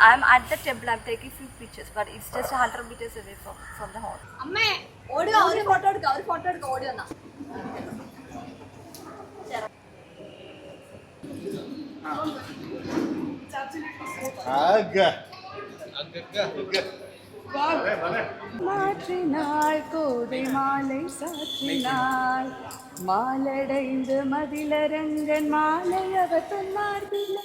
I'm at the temple. I'm taking few pictures, but it's just 100 meters away from the hall. അമ്മേ ഓടുക, ഒരു photo എടുക്കുക, ഓടി വന്നാ. மாற்றினாள் கோதை மாலை சாற்றினாள் மாலடைந்து மதிலரங்கன் மாலை அவர் தன்னார்பில்லை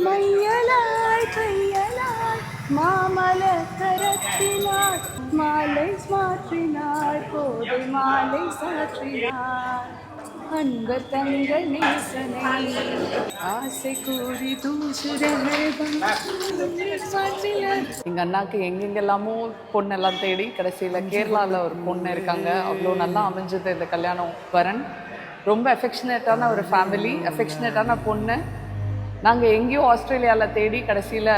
மையலாய் கையலாய் மாமல கரத்தினாள் மாலை மாற்றினாள் கோதை மாலை சாற்றினாள் அன்பர் தங்கள் நேசனை ஆசை கூறி எங்கள் அண்ணாக்கு எங்கெங்கெல்லாமோ பொண்ணெல்லாம் தேடி கடைசியில் கேரளாவில் ஒரு பொண்ணு இருக்காங்க. அவ்வளோ நல்லா அமைஞ்சது இந்த கல்யாணம். வரன் ரொம்ப அஃபெக்ஷனேட்டான ஒரு ஃபேமிலி, அஃபெக்ஷனேட்டான பொண்ணு. நாங்கள் எங்கேயோ ஆஸ்திரேலியாவில் தேடி கடைசியில்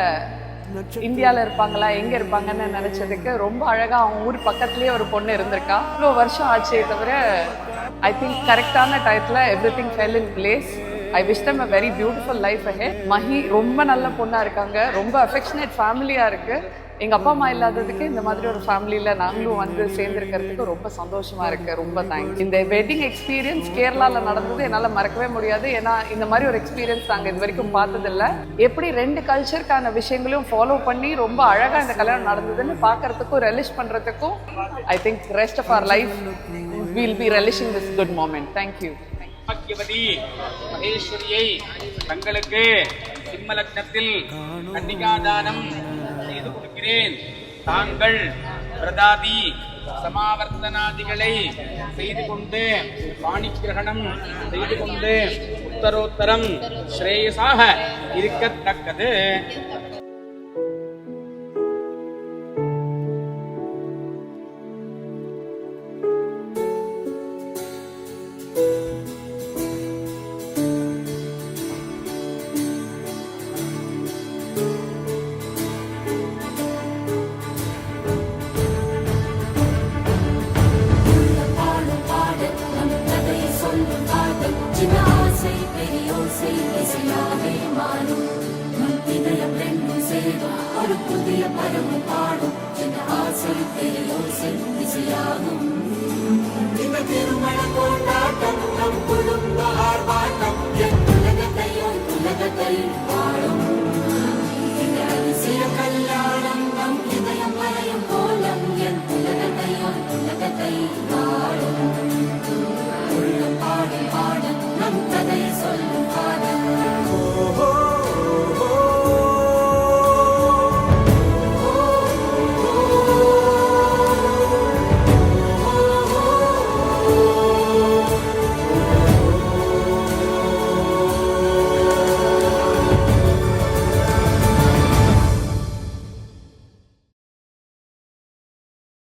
இந்தியாவில் இருப்பாங்களா, எங்கே இருப்பாங்கன்னு நினச்சதுக்கு ரொம்ப அழகாக அவங்க ஊர் பக்கத்துலேயே ஒரு பொண்ணு இருந்திருக்கா. இவ்வளோ வருஷம் ஆச்சே தவிர ஐ திங்க் கரெக்டான டயத்தில் everything fell in place. I wish them a very beautiful life ahead. Mahi ரொம்ப நல்ல பொண்ணாக இருக்காங்க, ரொம்ப அஃபெக்ஷனேட் ஃபேமிலியாக இருக்குது. எங்கள் அப்பா அம்மா இல்லாததுக்கு இந்த மாதிரி ஒரு ஃபேமிலியில் நாங்களும் வந்து சேர்ந்துருக்கிறதுக்கு ரொம்ப சந்தோஷமாக இருக்குது. ரொம்ப தேங்க்ஸ். இந்த வெட்டிங் எக்ஸ்பீரியன்ஸ் கேரளாவில் நடந்தது என்னால் மறக்கவே முடியாது. ஏன்னா இந்த மாதிரி ஒரு எக்ஸ்பீரியன்ஸ் நாங்கள் இது வரைக்கும் பார்த்ததில்ல. எப்படி 2 கல்ச்சருக்கான விஷயங்களையும் ஃபாலோ பண்ணி ரொம்ப அழகாக இந்த கல்யாணம் நடந்ததுன்னு பார்க்கறதுக்கும் ரெலிஷ் பண்ணுறதுக்கும் I think rest of our life will be relishing this good moment. Thank you. பாக்கியவதி மகேஸ்வரியை தங்களுக்கு சிம்ம லக்னத்தில் கன்னிகாதானம் செய்து கொடுக்கிறேன். தாங்கள் பிரதாதி சமாவர்த்தனாதிகளை செய்து கொண்டு பாணி கிரகணம் செய்து கொண்டு உத்தரோத்தரம் ஸ்ரேயசாக இருக்கத்தக்கது. கல்யாணம்